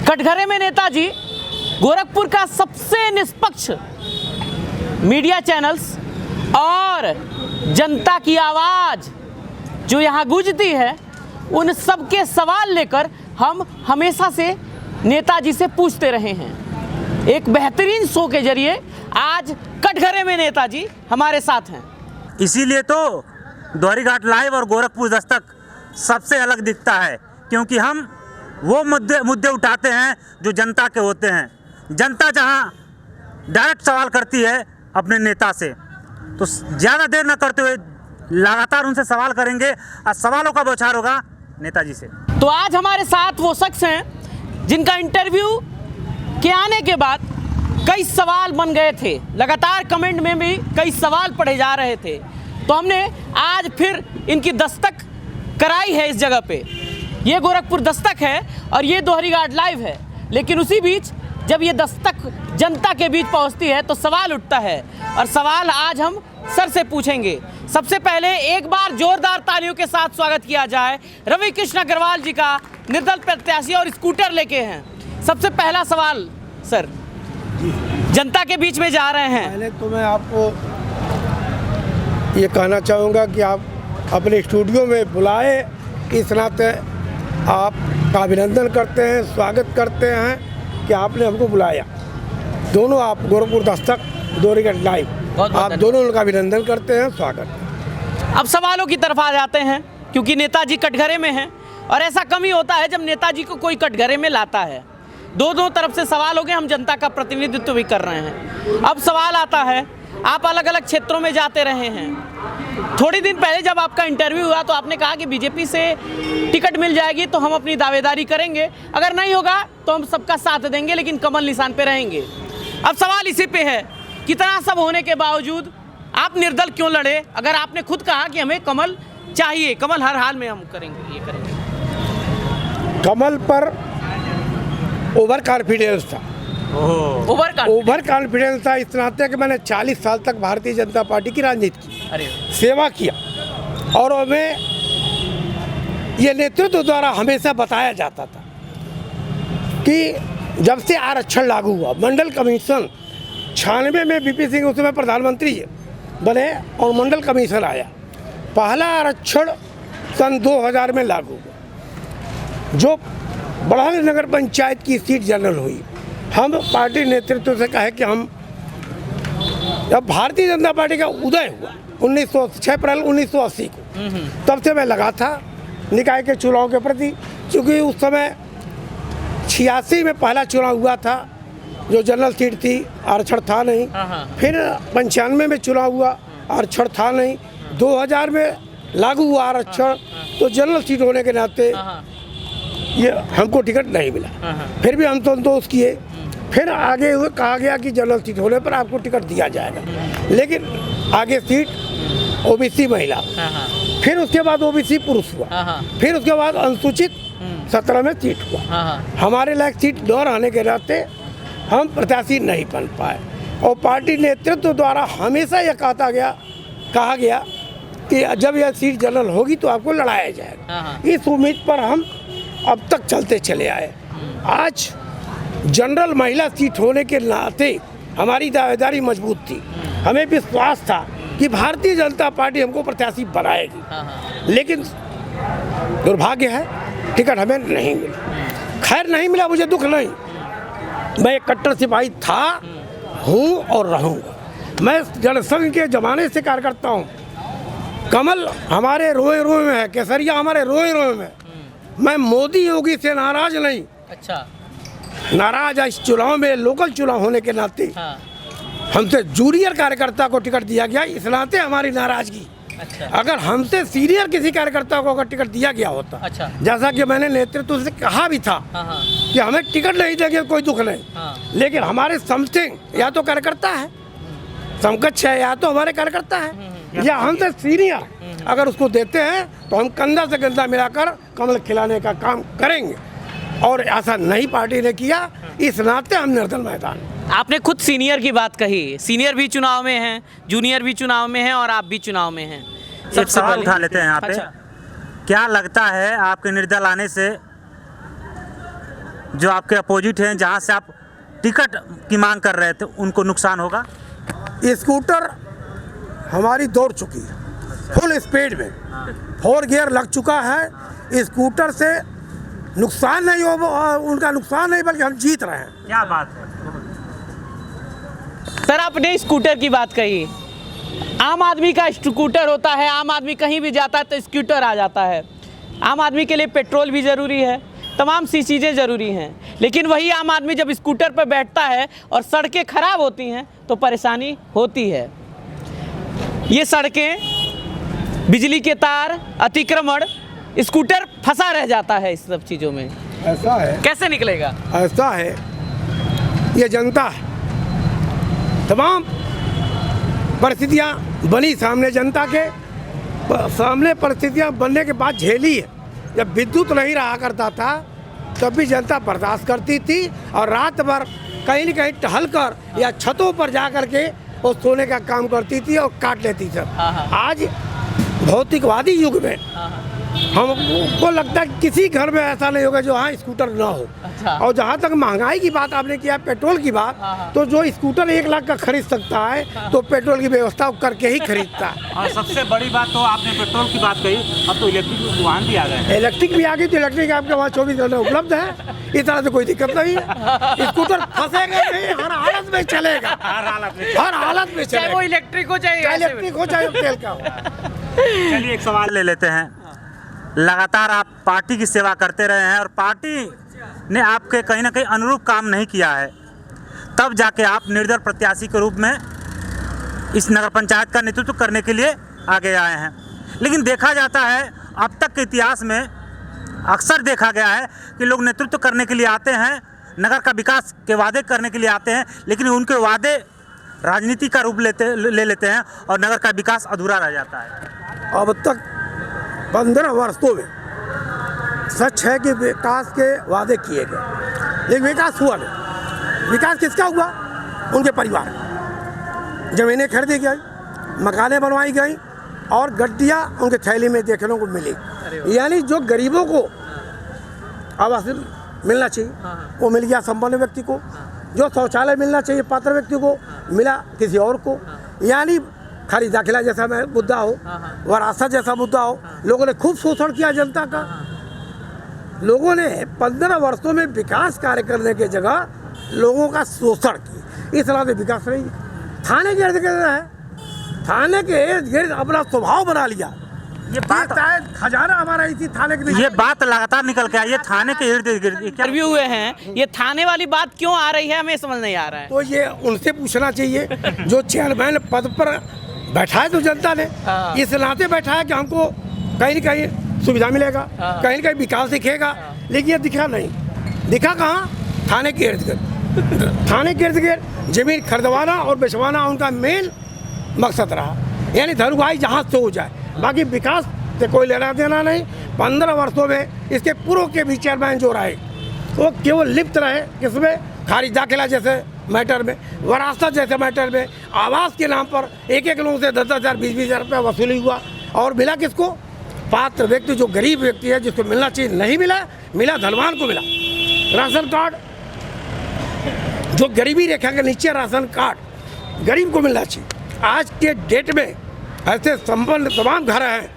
कटघरे में नेताजी गोरखपुर का सबसे निष्पक्ष मीडिया चैनल्स और जनता की आवाज़ जो यहाँ गूंजती है, उन सब के सवाल लेकर हम हमेशा से नेताजी से पूछते रहे हैं। एक बेहतरीन शो के जरिए आज कटघरे में नेताजी हमारे साथ हैं। इसीलिए तो दोहरीघाट लाइव और गोरखपुर दस्तक सबसे अलग दिखता है, क्योंकि हम वो मुद्दे उठाते हैं जो जनता के होते हैं। जनता जहां डायरेक्ट सवाल करती है अपने नेता से, तो ज़्यादा देर न करते हुए लगातार उनसे सवाल करेंगे और सवालों का बौछार होगा नेताजी से। तो आज हमारे साथ वो शख्स हैं जिनका इंटरव्यू के आने के बाद कई सवाल बन गए थे, लगातार कमेंट में भी कई सवाल पढ़े जा रहे थे, तो हमने आज फिर इनकी दस्तक कराई है इस जगह पे। ये गोरखपुर दस्तक है और ये दोहरीघाट लाइव है, लेकिन उसी बीच जब ये दस्तक जनता के बीच पहुंचती है तो सवाल उठता है, और सवाल आज हम सर से पूछेंगे। सबसे पहले एक बार जोरदार तालियों के साथ स्वागत किया जाए रवि कृष्ण अग्रवाल जी का, निर्दल प्रत्याशी और स्कूटर लेके हैं। सबसे पहला सवाल सर, जनता के बीच में जा रहे हैं। पहले तो मैं आपको ये कहना चाहूँगा कि आप अपने स्टूडियो में बुलाए, इस नाते आपका अभिनंदन करते हैं, स्वागत करते हैं कि आपने हमको बुलाया। दोनों आप गोरखपुर दस्तक, दोहरीघाट लाइव, आप दोनों का अभिनंदन करते हैं, स्वागत। अब सवालों की तरफ आ जाते हैं, क्योंकि नेताजी कटघरे में हैं और ऐसा कम ही होता है जब नेताजी को कोई कटघरे में लाता है। दोनों तरफ से सवाल हो गए, हम जनता का प्रतिनिधित्व भी कर रहे हैं। अब सवाल आता है, आप अलग अलग क्षेत्रों में जाते रहे हैं। थोड़ी दिन पहले जब आपका इंटरव्यू हुआ तो आपने कहा कि बीजेपी से टिकट मिल जाएगी तो हम अपनी दावेदारी करेंगे, अगर नहीं होगा तो हम सबका साथ देंगे, लेकिन कमल निशान पे रहेंगे। अब सवाल इसी पे है, कितना सब होने के बावजूद आप निर्दल क्यों लड़े? अगर आपने खुद कहा कि हमें कमल चाहिए, कमल हर हाल में हम करेंगे, ये करेंगे। कमल पर ओवर कॉन्फिडेंस था, ओवर कॉन्फिडेंस था इस नाते कि मैंने 40 साल तक भारतीय जनता पार्टी की राजनीति की, सेवा किया, और हमें ये नेतृत्व द्वारा हमेशा बताया जाता था कि जब से आरक्षण लागू हुआ, मंडल कमीशन 96 में बीपी सिंह उस समय प्रधानमंत्री बने और मंडल कमीशन आया, पहला आरक्षण सन 2000 में लागू हुआ, जो बढ़ाने नगर पंचायत की सीट जनरल हुई। हम पार्टी नेतृत्व से कहे कि हम, जब भारतीय जनता पार्टी का उदय हुआ 6 अप्रैल 1980 को, तब से मैं लगा था निकाय के चुनाव के प्रति, क्योंकि उस समय 86 में पहला चुनाव हुआ था जो जनरल सीट थी, आरक्षण था नहीं। फिर 95 में चुनाव हुआ, आरक्षण था नहीं। 2000 में लागू हुआ आरक्षण, तो जनरल सीट होने के नाते ये हमको टिकट नहीं मिला। फिर भी हम संतोष किए, फिर आगे हुए कहा गया कि जनरल सीट होने पर आपको टिकट दिया जाएगा, लेकिन आगे सीट ओबीसी महिला, फिर उसके बाद ओबीसी पुरुष हुआ, फिर उसके बाद अनुसूचित 17 में सीट हुआ। हमारे लायक सीट न रहने के नाते हम प्रत्याशी नहीं बन पाए, और पार्टी नेतृत्व द्वारा हमेशा यह कहा गया कि जब यह सीट जनरल होगी तो आपको लड़ाया जाएगा। इस उम्मीद पर हम अब तक चलते चले आए। आज जनरल महिला सीट होने के नाते हमारी दावेदारी मजबूत थी, हमें विश्वास था कि भारतीय जनता पार्टी हमको प्रत्याशी बनाएगी, लेकिन दुर्भाग्य है टिकट हमें नहीं मिला। खैर नहीं मिला, मुझे दुख नहीं, मैं एक कट्टर सिपाही था, हूँ और रहूँगा। मैं जनसंघ के ज़माने से कार्य करता हूँ। कमल हमारे रोए रोए में है, केसरिया हमारे रोए रोए में। मैं मोदी योगी से नाराज नहीं, अच्छा नाराज इस चुनाव में, लोकल चुनाव होने के नाते हमसे जूनियर कार्यकर्ता को टिकट दिया गया, इस नाते हमारी नाराजगी। अगर हमसे सीनियर किसी कार्यकर्ता को अगर टिकट दिया गया होता, जैसा कि मैंने नेतृत्व से कहा भी था कि हमें टिकट नहीं देंगे, कोई दुख नहीं, लेकिन हमारे समथिंग या तो कार्यकर्ता है, समकक्ष है, या तो हमारे कार्यकर्ता है, या हमसे सीनियर अगर उसको देते हैं तो हम कंधा से कंधा मिलाकर कमल खिलाने का काम करेंगे, और ऐसा नहीं पार्टी ने किया, इस नाते हम निर्दल मैदान। आपने खुद सीनियर की बात कही, सीनियर भी चुनाव में हैं, जूनियर भी चुनाव में हैं और आप भी चुनाव में हैं। एक सवाल उठा लेते हैं यहाँ पे। क्या लगता है आपके निर्दल आने से जो आपके अपोजिट हैं, जहाँ से आप टिकट की मांग कर रहे थे, उनको नुकसान होगा? स्कूटर हमारी दौड़ चुकी है फुल स्पीड में, 4 गियर लग चुका है। स्कूटर से नुकसान नहीं हो, उनका नुकसान नहीं बल्कि हम जीत रहे हैं। क्या बात है सर, आपने स्कूटर की बात कही। आम आदमी का स्कूटर होता है, आम आदमी कहीं भी जाता है तो स्कूटर आ जाता है। आम आदमी के लिए पेट्रोल भी ज़रूरी है, तमाम सी चीज़ें ज़रूरी हैं, लेकिन वही आम आदमी जब स्कूटर पर बैठता है और सड़कें ख़राब होती हैं तो परेशानी होती है। ये सड़कें, बिजली के तार, अतिक्रमण, स्कूटर फंसा रह जाता है इस सब चीज़ों में। ऐसा है, कैसे निकलेगा? ऐसा है, ये जनता है, तमाम परिस्थितियाँ बनी सामने जनता के सामने, परिस्थितियाँ बनने के बाद झेली है। जब विद्युत नहीं रहा करता था तब भी जनता बर्दाश्त करती थी और रात भर कहीं न कहीं टहल कर या छतों पर जा कर के वो सोने का काम करती थी और काट लेती थी। आज भौतिकवादी युग में हमको लगता है किसी घर में ऐसा नहीं होगा जो हाँ स्कूटर ना हो। अच्छा। और जहाँ तक महंगाई की बात आपने किया, पेट्रोल की बात, तो जो स्कूटर 1 लाख का खरीद सकता है तो पेट्रोल की व्यवस्था करके ही खरीदता है। और सबसे बड़ी बात तो आपने पेट्रोल की बात कही, अब तो इलेक्ट्रिक वाहन भी आ गए हैं। इलेक्ट्रिक भी आ गई तो इलेक्ट्रिक आपके वहाँ 24 घंटे उपलब्ध है, इस तरह से कोई दिक्कत नहीं है। स्कूटर फंसेगा नहीं, हर हालत में चलेगा, हर हालत में चाहे वो चलेगा, इलेक्ट्रिक हो चाहे इलेक्ट्रिक हो चाहे तेल का हो। चलिए एक सवाल ले लेते हैं। लगातार आप पार्टी की सेवा करते रहे हैं और पार्टी ने आपके कहीं ना कहीं अनुरूप काम नहीं किया है, तब जाके आप निर्दल प्रत्याशी के रूप में इस नगर पंचायत का नेतृत्व करने के लिए आगे आए हैं। लेकिन देखा जाता है अब तक के इतिहास में अक्सर देखा गया है कि लोग नेतृत्व करने के लिए आते हैं, नगर का विकास के वादे करने के लिए आते हैं, लेकिन उनके वादे राजनीति का रूप ले लेते हैं और नगर का विकास अधूरा रह जाता है। अब तक 15 वर्षों में सच है कि विकास के वादे किए गए लेकिन विकास हुआ नहीं। विकास किसका हुआ? उनके परिवार का। ज़मीनें खरीदी गई, मकानें बनवाई गई और गड्डियाँ उनके थैली में देखने को मिली। यानी जो गरीबों को आवास मिलना चाहिए वो मिल गया संपन्न व्यक्ति को, जो शौचालय मिलना चाहिए पात्र व्यक्ति को मिला किसी और को। यानी खाली दाखिला जैसा मुद्दा हो, वरासत जैसा मुद्दा हो, लोगों ने खूब शोषण किया जनता का। लोगों ने 15 वर्षों में विकास कार्य करने की जगह लोगों का शोषण किया। इस तरह से विकास नहीं। थाने के इर्द गिर्द है, थाने के इर्द गिर्द अपना स्वभाव बना लिया। ये बात शायद खजाना हमारा इसी थाने के ये बात लगातार निकल के आई है थाने के इर्द गिर्द। इंटरव्यू हुए हैं, ये थाने वाली बात क्यों आ रही है हमें समझ नहीं आ रहा है। तो ये उनसे पूछना चाहिए जो चेयरमैन पद पर बैठा है तो जनता ने इस नाते बैठा है कि हमको कहीं न कहीं सुविधा मिलेगा, कहीं न कहीं विकास दिखेगा, लेकिन ये दिखा नहीं। दिखा कहाँ? थाने के इर्द गिर्द। थाने के इर्द गिर्द जमीन खरीदवाना और बेचवाना उनका मेन मकसद रहा। यानी धरुभाई जहाँ से हो जाए, बाकी विकास से कोई लेना देना नहीं। 15 वर्षों में इसके पूर्व के भी चेयरमैन जो रहे वो केवल लिप्त रहे किसमें? खारिज दाखिला जैसे मैटर में, वरासत जैसे मैटर में, आवास के नाम पर एक लोगों से 10-10 हज़ार 20-20 हज़ार रुपया वसूली हुआ और मिला किसको? पात्र व्यक्ति जो गरीब व्यक्ति है जिसको मिलना चाहिए नहीं मिला, मिला धनवान को मिला। राशन कार्ड जो गरीबी रेखा के नीचे राशन कार्ड गरीब को मिलना चाहिए। आज के डेट में ऐसे संपन्न तमाम घर हैं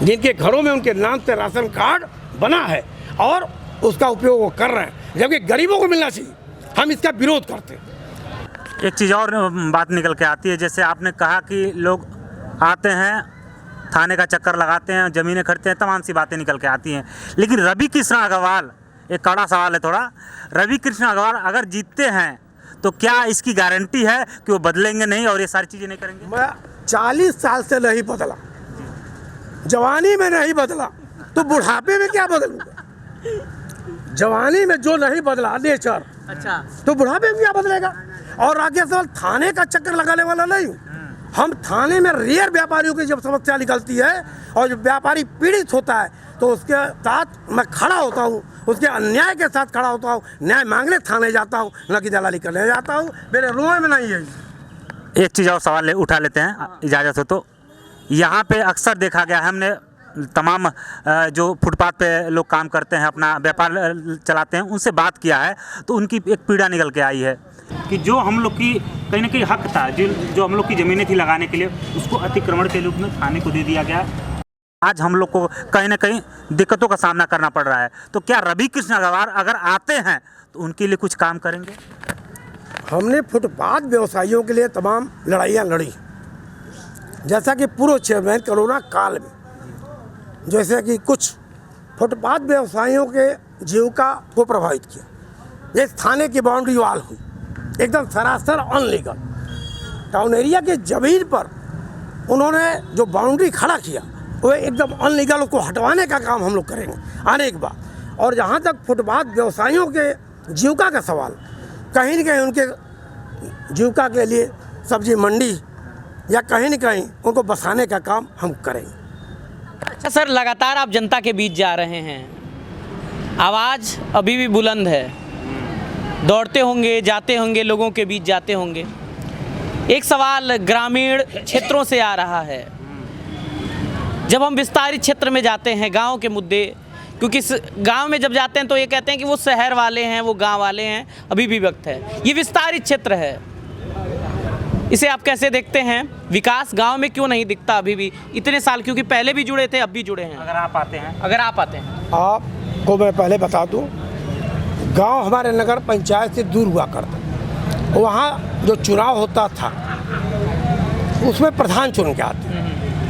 जिनके घरों में उनके नाम से राशन कार्ड बना है और उसका उपयोग वो कर रहे हैं, जबकि गरीबों को मिलना चाहिए। हम इसका विरोध करते हैं। एक चीज़ और बात निकल के आती है, जैसे आपने कहा कि लोग आते हैं, थाने का चक्कर लगाते हैं, ज़मीनें खरीदते हैं, तमाम सी बातें निकल के आती हैं। लेकिन रवि कृष्ण अग्रवाल, एक कड़ा सवाल है थोड़ा, रवि कृष्ण अग्रवाल अगर जीतते हैं तो क्या इसकी गारंटी है कि वो बदलेंगे नहीं और ये सारी चीज़ें नहीं करेंगे? मैं 40 साल से नहीं बदला, जवानी में नहीं बदला तो बुढ़ापे में क्या बदलूंगा? जवानी में जो नहीं बदला नेचर, अच्छा, तो बुढ़ापे में क्या बदलेगा? और आगे सवाल थाने का चक्कर लगाने वाला नहीं हूँ। हम थाने में रेयर व्यापारियों की जब समस्या निकलती है और जब व्यापारी पीड़ित होता है तो उसके साथ मैं खड़ा होता हूँ, उसके अन्याय के साथ खड़ा होता हूँ, न्याय मांगने थाने जाता हूँ, न कि दलाली करने जाता हूँ। मेरे रुआ में नहीं है। एक चीज़ और सवाल उठा लेते हैं, इजाज़त हो तो। यहाँ पे अक्सर देखा गया है, हमने तमाम जो फुटपाथ पे लोग काम करते हैं, अपना व्यापार चलाते हैं, उनसे बात किया है तो उनकी एक पीड़ा निकल के आई है कि जो हम लोग की कहीं ना कहीं हक था, जो हम लोग की ज़मीनें थी लगाने के लिए, उसको अतिक्रमण के रूप में थाने को दे दिया गया। आज हम लोग को कहीं ना कहीं दिक्कतों का सामना करना पड़ रहा है। तो क्या रवि कृष्ण अग्रवाल अगर आते हैं तो उनके लिए कुछ काम करेंगे? हमने फुटपाथ व्यवसायियों के लिए तमाम लड़ाइयाँ लड़ी, जैसा कि पूर्व चेयरमैन कोरोना काल में, जैसे कि कुछ फुटपाथ व्यवसायियों के जीविका को प्रभावित किया। एक थाने की बाउंड्री वाल हुई, एकदम सरासर अनलीगल। टाउन एरिया के ज़मीन पर उन्होंने जो बाउंड्री खड़ा किया वो एकदम अनलीगल, उसको हटवाने का काम हम लोग करेंगे आने के बाद। और जहाँ तक फुटपाथ व्यवसायियों के जीविका का सवाल, कहीं न कहीं उनके जीविका के लिए सब्जी मंडी या कहीं न कहीं उनको बसाने का काम हम करेंगे। अच्छा सर, लगातार आप जनता के बीच जा रहे हैं, आवाज़ अभी भी बुलंद है, दौड़ते होंगे, जाते होंगे, लोगों के बीच जाते होंगे। एक सवाल ग्रामीण क्षेत्रों से आ रहा है, जब हम विस्तारित क्षेत्र में जाते हैं, गांव के मुद्दे, क्योंकि गांव में जब जाते हैं तो ये कहते हैं कि वो शहर वाले हैं, वो गांव वाले हैं, अभी भी वक्त है। ये विस्तारित क्षेत्र है, इसे आप कैसे देखते हैं? विकास गांव में क्यों नहीं दिखता अभी भी इतने साल? क्योंकि पहले भी जुड़े थे, अब भी जुड़े हैं। अगर आप आते हैं आपको मैं पहले बता दूं, गांव हमारे नगर पंचायत से दूर हुआ करता, वहाँ जो चुनाव होता था उसमें प्रधान चुन के आते,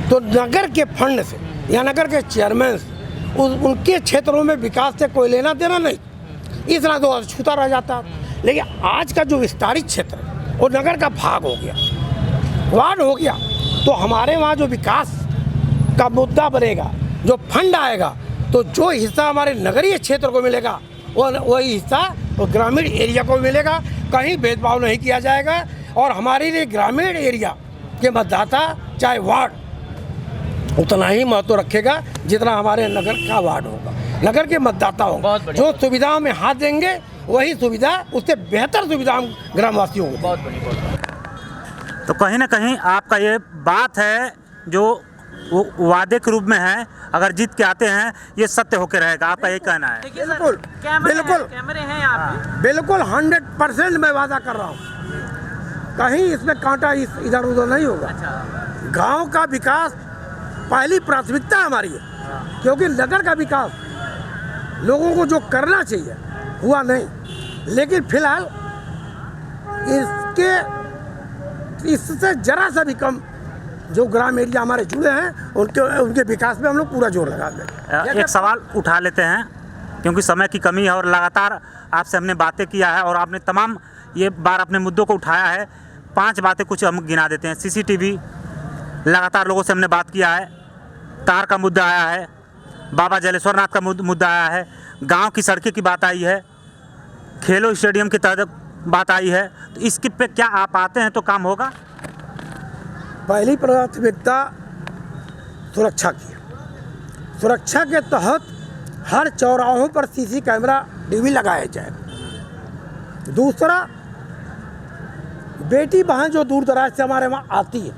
तो नगर के फंड से या नगर के चेयरमैन से उनके क्षेत्रों में विकास से कोई लेना देना नहीं, इतना तो अछूता रह जाता। लेकिन आज का जो विस्तारित क्षेत्र है वो नगर का भाग हो गया, वार्ड हो गया, तो हमारे वहाँ जो विकास का मुद्दा बनेगा, जो फंड आएगा, तो जो हिस्सा हमारे नगरीय क्षेत्र को मिलेगा वही हिस्सा वो ग्रामीण एरिया को मिलेगा। कहीं भेदभाव नहीं किया जाएगा। और हमारे लिए ग्रामीण एरिया के मतदाता चाहे वार्ड उतना ही महत्व रखेगा जितना हमारे नगर का वार्ड होगा, नगर के मतदाता होंगे। जो सुविधाओं में हाथ देंगे वही सुविधा, उससे बेहतर सुविधा हम ग्रामवासियों को। बहुत बढ़िया। तो कहीं ना कहीं आपका ये बात है जो वो वादे के रूप में है, अगर जीत के आते हैं ये सत्य होकर रहेगा, आपका ये कहना है? बिल्कुल बिल्कुल कैमरे हैं यहाँ पे। बिल्कुल 100% मैं वादा कर रहा हूँ, कहीं इसमें कांटा इधर उधर नहीं होगा। गांव का विकास पहली प्राथमिकता हमारी है, क्योंकि नगर का विकास लोगों को जो करना चाहिए हुआ नहीं। लेकिन फिलहाल इससे जरा सा भी कम जो ग्राम एरिया हमारे जुड़े हैं उनके विकास में हम लोग पूरा जोर लगा दें। एक सवाल उठा लेते हैं, क्योंकि समय की कमी है और लगातार आपसे हमने बातें किया है और आपने तमाम ये बार अपने मुद्दों को उठाया है। 5 बातें कुछ हम गिना देते हैं। सीसीटीवी, लगातार लोगों से हमने बात किया है, तार का मुद्दा आया है, बाबा जलेश्वर नाथ का मुद्दा आया है, गांव की सड़कें की बात आई है, खेलो स्टेडियम की तरफ बात आई है। तो इसके पे क्या आप आते हैं तो काम होगा? पहली प्राथमिकता सुरक्षा की। सुरक्षा के तहत हर चौराहों पर सीसी कैमरा टीवी लगाया जाए। दूसरा, बेटी बहन जो दूर दराज से हमारे वहाँ आती है,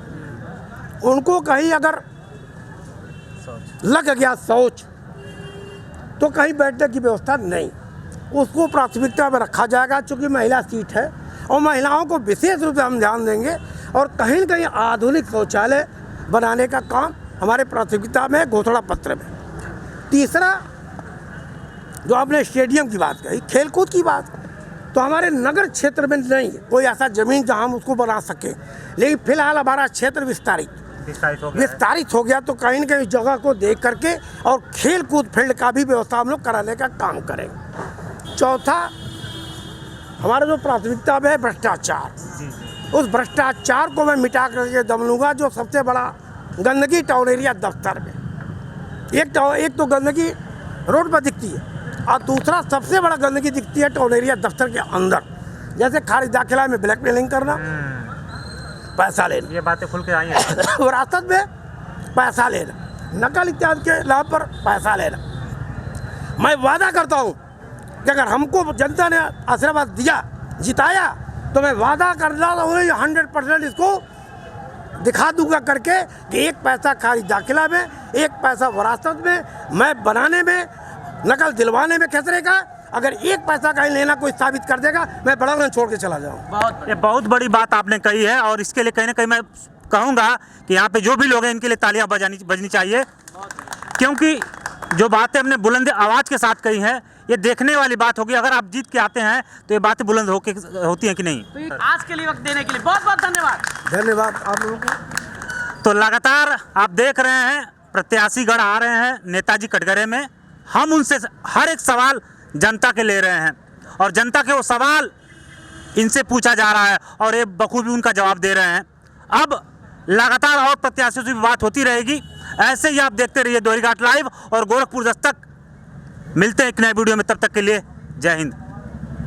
उनको कहीं अगर लग गया शौच तो कहीं बैठने की व्यवस्था नहीं, उसको प्राथमिकता में रखा जाएगा। चूँकि महिला सीट है और महिलाओं को विशेष रूप से हम ध्यान देंगे और कहीं न कहीं आधुनिक शौचालय बनाने का काम हमारे प्राथमिकता में, घोषणा पत्र में। तीसरा, जो आपने स्टेडियम की बात कही, खेलकूद की बात, तो हमारे नगर क्षेत्र में नहीं है कोई ऐसा ज़मीन जहां हम उसको बना सकें। लेकिन फिलहाल हमारा क्षेत्र विस्तारित हो गया, तो कहीं न कहीं जगह को देख करके और खेल कूद फील्ड का भी व्यवस्था हम लोग कराने का काम करेंगे। चौथा, हमारा जो प्राथमिकता में है भ्रष्टाचार, उस भ्रष्टाचार को मैं मिटा करके दम लूँगा। जो सबसे बड़ा गंदगी टाउन एरिया दफ्तर में, एक तो गंदगी रोड पर दिखती है और दूसरा सबसे बड़ा गंदगी दिखती है टाउन एरिया दफ्तर के अंदर, जैसे खारिज दाखिला में ब्लैकमेलिंग करना, पैसा लेना, ये बातें खुल के आई हैं। विरासत में पैसा लेना, नकल इत्यादि के लाभ पर पैसा लेना। मैं वादा करता हूँ कि अगर हमको जनता ने आशीर्वाद दिया, जिताया, तो मैं वादा कर रहा हूँ 100% इसको दिखा दूंगा करके कि 1 पैसा खारिज दाखिला में, 1 पैसा वरासत में, मैं बनाने में, नकल दिलवाने में खतरे का। अगर 1 पैसा का ही लेना कोई साबित कर देगा, मैं बड़ौदा छोड़ के चला जाऊँ। ये बहुत बड़ी बात आपने कही है और इसके लिए कहीं ना कहीं मैं कहूँगा कि यहाँ पे जो भी लोग हैं इनके लिए तालियां बजनी चाहिए, क्योंकि जो बातें हमने बुलंद आवाज़ के साथ कही हैं ये देखने वाली बात होगी। अगर आप जीत के आते हैं तो ये बातें बुलंद होती हैं कि नहीं। तो आज के लिए वक्त देने के लिए बहुत बहुत धन्यवाद। धन्यवाद आप लोगों को। तो लगातार आप देख रहे हैं प्रत्याशी गढ़ आ रहे हैं नेताजी कटघरे में। हम उनसे हर एक सवाल जनता के ले रहे हैं और जनता के वो सवाल इनसे पूछा जा रहा है और ये बखूबी उनका जवाब दे रहे हैं। अब लगातार और प्रत्याशियों से भी बात होती रहेगी। ऐसे ही आप देखते रहिए दोहरी घाट लाइव और गोरखपुर दस्तक। मिलते हैं एक नए वीडियो में, तब तक के लिए जय हिंद।